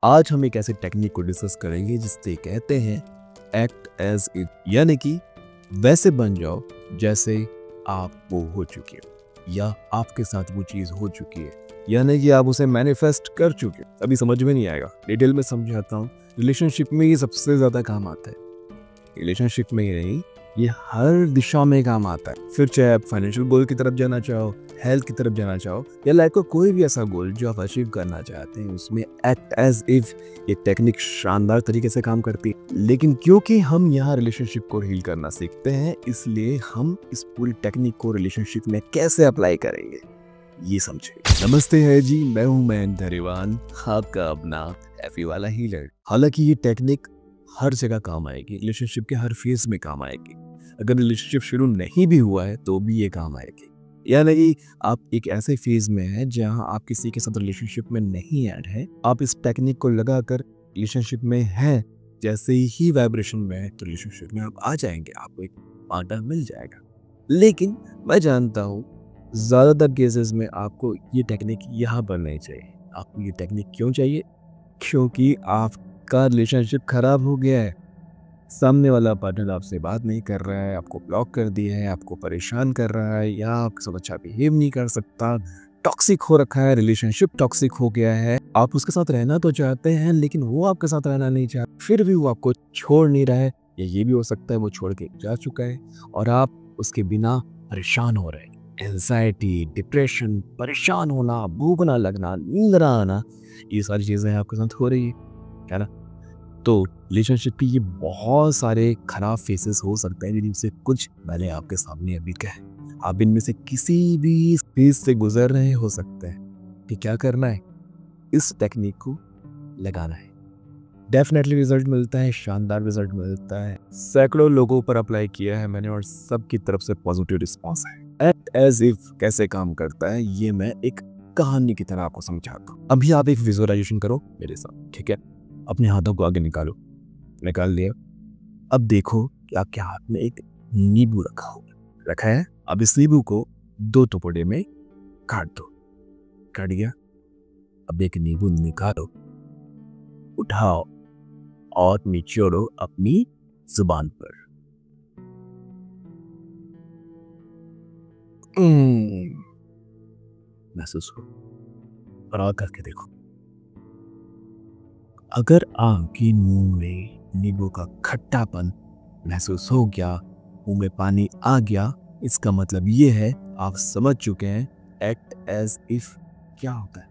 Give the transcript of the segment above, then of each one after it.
आज हम एक ऐसे टेक्निक को डिस्कस करेंगे जिससे कहते हैं एक्ट एज इफ, यानी कि वैसे बन जाओ जैसे आप वो हो चुके हो या आपके साथ वो चीज हो चुकी है, यानी कि आप उसे मैनिफेस्ट कर चुके हो। अभी समझ में नहीं आएगा, डिटेल में समझाता हूँ। रिलेशनशिप में ये सबसे ज्यादा काम आता है। रिलेशनशिप में ही नहीं, ये हर दिशा में काम आता है। फिर चाहे आप फाइनेंशियल गोल की तरफ जाना चाहो, हेल्थ की तरफ जाना चाहो, या लाइफ का कोई भी ऐसा गोल जो आप अचीव करना चाहते हैं, उसमें एक्ट एज इफ ये टेक्निक शानदार तरीके से काम करती है। लेकिन क्योंकि हम यहाँ रिलेशनशिप को हील करना सीखते हैं, इसलिए हम इस पूरी टेक्निक को रिलेशनशिप में कैसे अप्लाई करेंगे ये समझे। नमस्ते है जी, मैं हूँ मयंक धरीवान, आपका अपना एफी वाला हीलर। हालांकि ये टेक्निक हर जगह काम आएगी, रिलेशनशिप के हर फेज में काम आएगी। अगर रिलेशनशिप शुरू नहीं भी हुआ है तो भी ये काम आएगी। यानी कि आप एक ऐसे फेज में हैं जहां आप किसी के साथ रिलेशनशिप में नहीं ऐड है, आप इस टेक्निक को लगाकर रिलेशनशिप में हैं, जैसे ही वाइब्रेशन में है तो रिलेशनशिप में आप आ जाएंगे, आपको एक पार्टनर मिल जाएगा। लेकिन मैं जानता हूँ ज्यादातर केसेस में आपको ये टेक्निक यहाँ पर नहीं चाहिए। आपको ये टेक्निक क्यों चाहिए? क्योंकि आपका रिलेशनशिप खराब हो गया है, सामने वाला पार्टनर आपसे बात नहीं कर रहा है, आपको ब्लॉक कर दिया है, आपको परेशान कर रहा है, या आपके साथ अच्छा बिहेव नहीं कर सकता, टॉक्सिक हो रखा है, रिलेशनशिप टॉक्सिक हो गया है। आप उसके साथ रहना तो चाहते हैं लेकिन वो आपके साथ रहना नहीं चाहता, फिर भी वो आपको छोड़ नहीं रहा है, या ये भी हो सकता है वो छोड़ के जा चुका है और आप उसके बिना परेशान हो रहे हैं। एंजाइटी, डिप्रेशन, परेशान होना, भूख ना लगना, नींद ना आना, ये सारी चीजें आपके साथ हो रही है ना। तो रिलेशनशिप के ये बहुत सारे खराब फेसेस हो सकते हैं, जिनसे कुछ मैंने आपके सामने अभी कहे। आप इनमें से किसी भी फेज से गुजर रहे हो सकते हैं कि क्या करना है, इस टेक्निक को लगाना है। डेफिनेटली रिजल्ट मिलता है, शानदार रिजल्ट मिलता है। सैकड़ों लोगों पर अप्लाई किया है मैंने और सबकी तरफ से पॉजिटिव रिस्पॉन्स है। एक्ट एज इफ कैसे काम करता है ये मैं एक कहानी की तरह आपको समझाता हूँ। अभी आप एक विजुअलाइजेशन करो मेरे साथ, ठीक है? अपने हाथों को आगे निकालो। निकाल लिया। अब देखो कि आपके हाथ में एक नींबू रखा है। अब इस नींबू को दो टुकड़े में काट दो। काट गया। अब एक नींबू निकालो, उठाओ और निचोड़ो अपनी जुबान पर। महसूस हो और और करके देखो। अगर आपके मुंह में नींबू का खट्टापन महसूस हो गया, मुंह में पानी आ गया, इसका मतलब ये है आप समझ चुके हैं एक्ट एज इफ क्या होता है।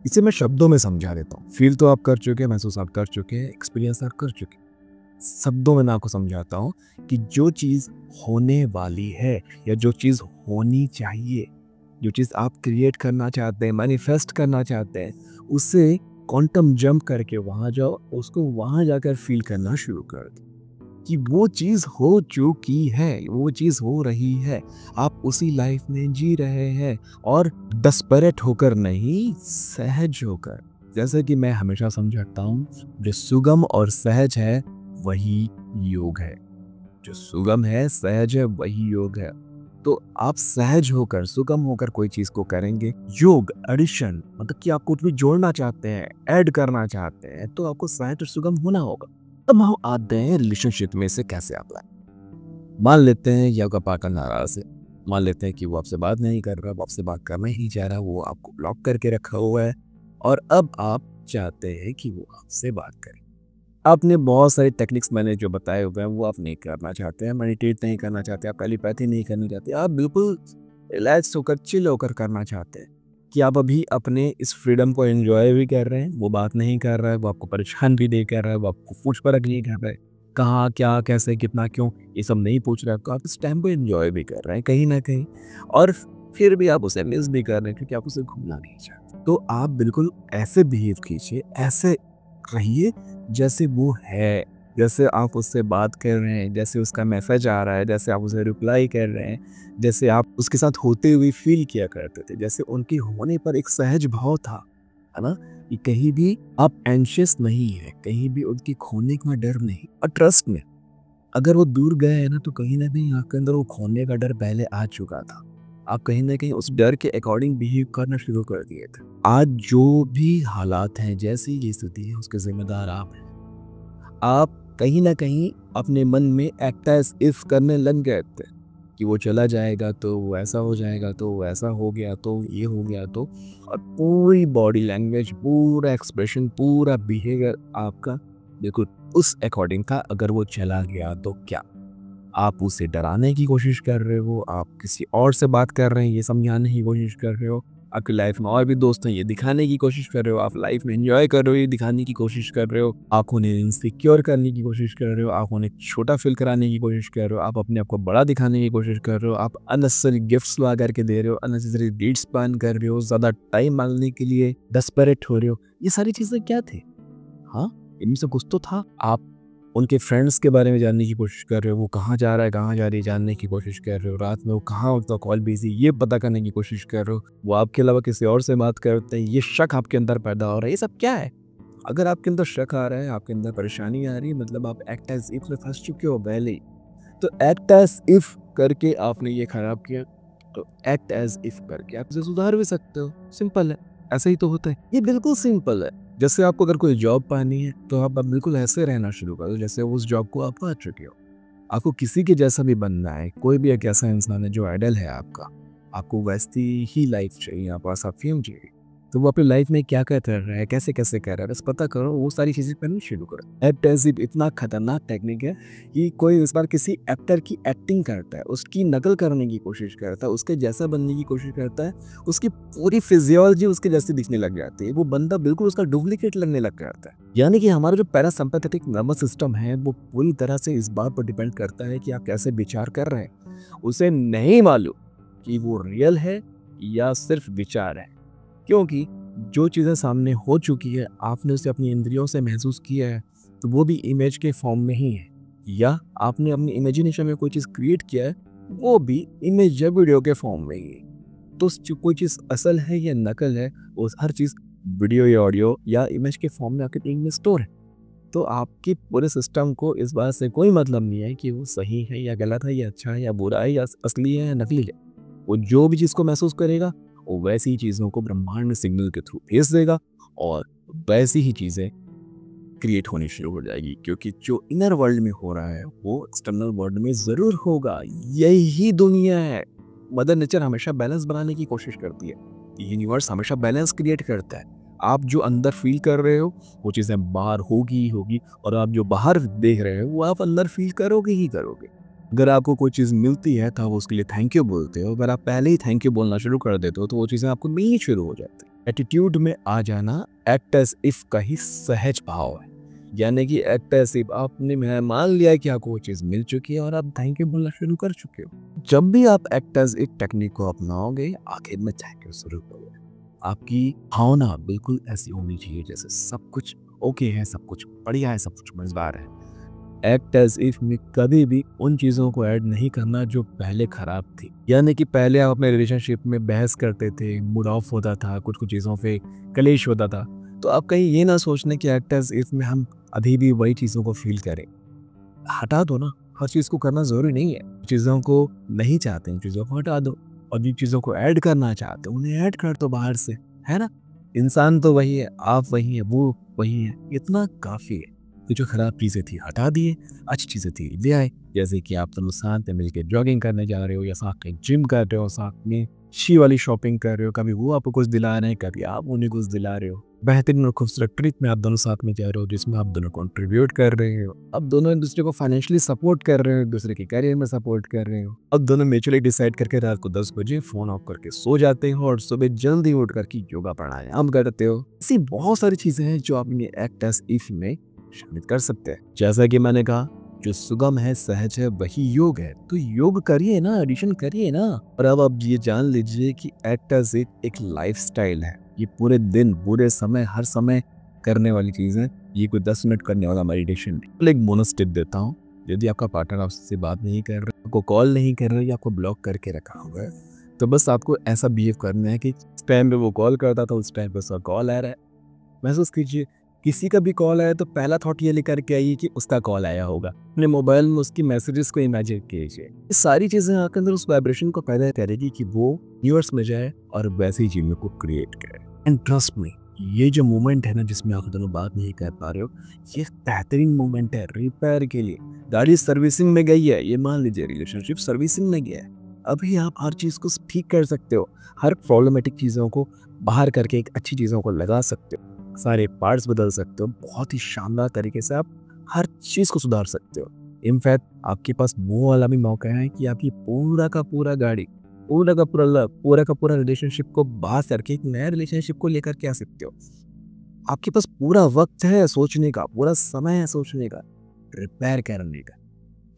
इसे मैं शब्दों में समझा देता हूँ। फील तो आप कर चुके हैं, महसूस आप कर चुके हैं, एक्सपीरियंस आप कर चुके हैं। शब्दों में मैं आपको समझाता हूँ कि जो चीज़ होने वाली है या जो चीज़ होनी चाहिए, जो चीज़ आप क्रिएट करना चाहते हैं, मैनिफेस्ट करना चाहते हैं, उससे क्वांटम जंप करके वहाँ जाओ, उसको वहाँ जाकर फील करना शुरू कर दो कि वो चीज़ हो चुकी है, वो चीज़ हो रही है, आप उसी लाइफ में जी रहे हैं और डेस्परेट होकर नहीं, सहज होकर। जैसे कि मैं हमेशा समझाता हूँ, जो सुगम और सहज है वही योग है। जो सुगम है, सहज है, वही योग है। तो आप सहज होकर, सुगम होकर कोई चीज को करेंगे। योग एडिशन मतलब कि आप कुछ भी जोड़ना चाहते हैं, ऐड करना चाहते हैं, तो आपको सहज और सुगम होना होगा। अब हम आते हैं रिलेशनशिप में से कैसे अप्लाई। मान लेते हैं कि आपका पार्टनर नाराज है, मान लेते हैं कि वो आपसे बात नहीं कर रहा, वो आपसे बात करना ही नहीं चाह रहा, वो आपको ब्लॉक करके रखा हुआ है और अब आप चाहते हैं कि वो आपसे बात करे। आपने बहुत सारे टेक्निक्स मैंने जो बताए हुए हैं वो आप नहीं करना चाहते हैं, मेडिटेट नहीं करना चाहते, आप टेलीपैथी नहीं करना चाहते, आप बिल्कुल रिलैक्स होकर, चिल होकर करना चाहते हैं कि आप अभी अपने इस फ्रीडम को एंजॉय भी कर रहे हैं। वो बात नहीं कर रहा है, वो आपको परेशान भी नहीं कर रहा है, वो आपको पूछ परख नहीं कर रहा है, कहाँ क्या कैसे कितना क्यों ये सब नहीं पूछ रहा है। तो आप इस टाइम को एंजॉय भी कर रहे हैं कहीं ना कहीं, और फिर भी आप उसे मिस भी कर रहे हैं क्योंकि आप उसे घूमना नहीं चाहते। तो आप बिल्कुल ऐसे बिहेव कीजिए, ऐसे रहिए जैसे वो है, जैसे आप उससे बात कर रहे हैं, जैसे उसका मैसेज आ रहा है, जैसे आप उसे रिप्लाई कर रहे हैं, जैसे आप उसके साथ होते हुए फील किया करते थे, जैसे उनके होने पर एक सहज भाव था, है ना? कि कहीं भी आप एंशियस नहीं है, कहीं भी उनके खोने का डर नहीं। और ट्रस्ट में, अगर वो दूर गए हैं ना तो कहीं ना कहीं आपके अंदर वो खोने का डर पहले आ चुका था। आप कहीं ना कहीं उस डर के अकॉर्डिंग बिहेव करना शुरू कर दिए थे। आज जो भी हालात हैं, जैसी ये स्थिति है, उसके जिम्मेदार आप हैं। आप कहीं ना कहीं अपने मन में एक्ट एज इफ करने लग गए थे कि वो चला जाएगा तो वो ऐसा हो जाएगा, तो वो ऐसा हो गया, तो ये हो गया, तो और पूरी बॉडी लैंग्वेज, पूरा एक्सप्रेशन, पूरा बिहेवियर आपका बिल्कुल उस अकॉर्डिंग था। अगर वो चला गया तो क्या? आप उसे डराने की कोशिश कर रहे हो, आप किसी और से बात कर रहे हैं, ये समझाने की कोशिश कर रहे हो, आपकी लाइफ में और भी दोस्त हैं, ये दिखाने की कोशिश कर रहे हो, आप लाइफ में एंजॉय कर रहे हो, ये दिखाने की कोशिश कर रहे हो, आप उन्हें इनसिक्योर करने की कोशिश कर रहे हो, आप उन्हें छोटा फील कराने की कोशिश कर रहे हो, आप अपने आप को बड़ा दिखाने की कोशिश कर रहे हो, आप अननेसेसरी गिफ्ट्स ला करके दे रहे हो, अननेसेसरी डेट्स प्लान कर रहे हो, ज़्यादा टाइम मांगने के लिए डेस्परेट हो रहे हो। ये सारी चीज़ें क्या थे? हाँ, इनमें से कुछ तो था। आप उनके फ्रेंड्स के बारे में जानने की कोशिश कर रहे हो, वो कहाँ जा रहा है, कहाँ जा रही है, जानने की कोशिश कर रहे हो, रात में वो कहाँ होता, कॉल बिजी, ये पता करने की कोशिश कर रहे हो, वो आपके अलावा किसी और से बात करते हैं, ये शक आपके अंदर पैदा हो रहा है। ये सब क्या है? अगर आपके अंदर शक आ रहा है, आपके अंदर परेशानी आ रही है, मतलब आप एक्ट एज इफ में फंस चुके हो पहले ही। तो एक्ट एज इफ करके आपने ये खराब किया, तो एक्ट एज इफ करके आप इसे सुधार भी सकते हो। सिंपल है, ऐसा ही तो होता है। ये बिल्कुल सिंपल है। जैसे आपको अगर कोई जॉब पानी है तो आप बिल्कुल ऐसे रहना शुरू करो जैसे उस जॉब को आप पा चुके हो। आपको किसी के जैसा भी बनना है, कोई भी एक ऐसा इंसान है जो आइडल है आपका, आपको वैसी ही लाइफ चाहिए, आप वैसा फेम चाहिए, तो वो अपनी लाइफ में क्या क्या कर रहा है, कैसे कैसे कर रहा है, बस पता करो, वो सारी चीज़ें करनी शुरू करो। एक्ट एज इफ इतना खतरनाक टेक्निक है कि कोई इस बार किसी एक्टर की एक्टिंग करता है, उसकी नकल करने की कोशिश करता है, उसके जैसा बनने की कोशिश करता है, उसकी पूरी फिजियोलॉजी उसके जैसी दिखने लग जाती है, वो बंदा बिल्कुल उसका डुप्लीकेट लगने लग जाता है। यानी कि हमारा जो पैरासिम्पैथेटिक नर्वस सिस्टम है वो पूरी तरह से इस बात पर डिपेंड करता है कि आप कैसे विचार कर रहे हैं। उसे नहीं मालूम कि वो रियल है या सिर्फ विचार है, क्योंकि जो चीज़ें सामने हो चुकी है, आपने उसे अपनी इंद्रियों से महसूस किया है, तो वो भी इमेज के फॉर्म में ही है, या आपने अपनी इमेजिनेशन में कोई चीज़ क्रिएट किया है, वो भी इमेज या वीडियो के फॉर्म में ही है। तो कोई चीज़ असल है या नकल है, वो हर चीज़ वीडियो या ऑडियो या इमेज के फॉर्म में आपके टीम में स्टोर है। तो आपके पूरे सिस्टम को इस बात से कोई मतलब नहीं है कि वो सही है या गलत है, या अच्छा है या बुरा है, या असली है या नकली है। वो जो भी चीज़ को महसूस करेगा, वो वैसी ही चीज़ों को ब्रह्मांड में सिग्नल के थ्रू भेज देगा और वैसी ही चीज़ें क्रिएट होनी शुरू हो जाएगी, क्योंकि जो इनर वर्ल्ड में हो रहा है वो एक्सटर्नल वर्ल्ड में ज़रूर होगा। यही दुनिया है। मदर नेचर हमेशा बैलेंस बनाने की कोशिश करती है, यूनिवर्स हमेशा बैलेंस क्रिएट करता है। आप जो अंदर फील कर रहे हो वो चीज़ें बाहर होगी ही होगी, और आप जो बाहर देख रहे हो वो आप अंदर फील करोगे ही करोगे। अगर आपको कोई चीज़ मिलती है तो आप उसके लिए थैंक यू बोलते हो। अगर आप पहले ही थैंक यू बोलना शुरू कर देते हो तो वो चीज़ें आपको मिलनी शुरू हो जाती है। एटीट्यूड में आ जाना एक्ट एज इफ का ही सहज भाव है। यानी कि एक्ट एज इफ आपने मान लिया कि आपको वो चीज़ मिल चुकी है और आप थैंक यू बोलना शुरू कर चुके हो। जब भी आप एक्ट एज इफ टेक्निक को अपनाओगे, आखिर में थैंक यू शुरू करोगे। आपकी भावना बिल्कुल ऐसी होनी चाहिए जैसे सब कुछ ओके है, सब कुछ बढ़िया है, सब कुछ मजेदार है। एक्ट एज इफ में कभी भी उन चीज़ों को ऐड नहीं करना जो पहले खराब थी। यानी कि पहले आप अपने रिलेशनशिप में बहस करते थे, मूड ऑफ होता था, कुछ कुछ चीज़ों पे कलेश होता था, तो आप कहीं ये ना सोचने कि एक्ट एज इफ में हम अभी भी वही चीज़ों को फील करें। हटा दो ना, हर चीज़ को करना ज़रूरी नहीं है। चीज़ों को नहीं चाहते हैं, चीज़ों को हटा दो, और जिन चीज़ों को ऐड करना चाहते हो उन्हें ऐड कर दो बाहर से, है ना। इंसान तो वही है, आप वही है, वो वही है, इतना काफ़ी है। तो जो खराब चीज़ें थी हटा दिए, अच्छी चीज़ें थी ले आए। जैसे कि आप दोनों साथ में मिलकर जॉगिंग करने जा रहे हो, या साथ में जिम कर रहे हो, साथ में अच्छी वाली शॉपिंग कर रहे हो, कभी वो आपको कुछ दिला रहे हैं, कभी आप उन्हें कुछ दिला रहे हो। बेहतरीन और खूबसूरत ट्रिप में आप दोनों साथ में जा रहे हो जिसमें आप दोनों कंट्रीब्यूट कर रहे हो। अब दोनों एक दूसरे को फाइनेंशियली सपोर्ट कर रहे हो, एक दूसरे के करियर में सपोर्ट कर रहे हो। अब दोनों म्यूचुअली डिसाइड करके रात को 10 बजे फोन ऑफ करके सो जाते हो और सुबह जल्दी उठ करके योगा प्राणायाम करते हो। ऐसी बहुत सारी चीजें हैं जो आप अपने एक्ट एज इफ में शामिल कर सकते हैं। जैसा कि मैंने कहा, जो सुगम है, सहज है, वही योग है। तो योग करिए ना, एडिशन करिए ना। और अब आप ये जान लीजिए कि एक्ट एज इट एक लाइफस्टाइल है। ये पूरे दिन, पूरे समय, हर समय करने वाली चीज़ है। ये कोई 10 मिनट करने वाला मेडिटेशन नहीं। एक बोनस टिप देता हूँ, यदि आपका पार्टनर आपसे बात नहीं कर रहा, आपको कॉल नहीं कर रहा, या आपको ब्लॉक करके रखा हुआ है, तो बस आपको ऐसा बिहेव करना है कि इस टाइम पे वो कॉल करता था, उस टाइम पे उसका कॉल आ रहा है। महसूस कीजिए किसी का भी कॉल आया तो पहला थॉट ये लेकर के आइए कि उसका कॉल आया होगा। अपने मोबाइल में उसकी मैसेजेस को इमेजिन कीजिए। ये सारी चीज़ें आपके अंदर उस वाइब्रेशन को पैदा करेगी कि वो यूनिवर्स में जाए और वैसी चीज़ों को क्रिएट करे। एंड ट्रस्ट मी, ये जो मोमेंट है ना जिसमें आप दोनों बात नहीं कर पा रहे हो, ये बेहतरीन मोमेंट है रिपेयर के लिए। गाड़ी सर्विसिंग में गई है, ये मान लीजिए रिलेशनशिप सर्विसिंग में गया है, अभी आप हर चीज़ को ठीक कर सकते हो। हर प्रॉब्लमेटिक चीज़ों को बाहर करके एक अच्छी चीज़ों को लगा सकते हो, सारे पार्ट्स बदल सकते हो। बहुत ही शानदार तरीके से आप हर चीज़ को सुधार सकते हो। इनफैक्ट आपके पास वो वाला भी मौका है कि आप ये पूरा का पूरा गाड़ी, पूरा का पूरा लव, पूरा का पूरा रिलेशनशिप को बाहर करके एक नया रिलेशनशिप को लेकर के आ सकते हो। आपके पास पूरा वक्त है सोचने का, पूरा समय है सोचने का, रिपेयर करने का।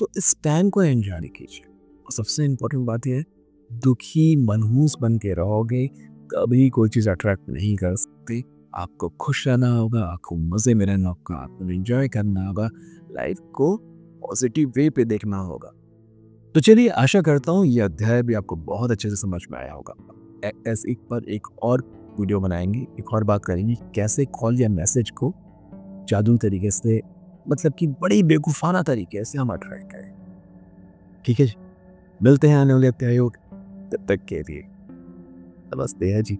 तो इस टाइम को एंजॉय कीजिए। और सबसे इम्पोर्टेंट बात यह है, दुखी मनहूस बन के रहोगे कभी कोई चीज़ अट्रैक्ट नहीं कर सकती। आपको खुश रहना होगा, आपको मज़े में रहना होगा, आपको एंजॉय करना होगा, लाइफ को पॉजिटिव वे पे देखना होगा। तो चलिए, आशा करता हूँ ये अध्याय भी आपको बहुत अच्छे से समझ में आया होगा। ऐसे एक पर एक और वीडियो बनाएंगे, एक और बात करेंगे कैसे कॉल या मैसेज को जादू तरीके से, मतलब कि बड़ी बेवकूफ़ाना तरीके से हम अट्रैक्ट करें। ठीक है जी, मिलते हैं आने वाले अध्यायों। तब तक के लिए नमस्ते है जी।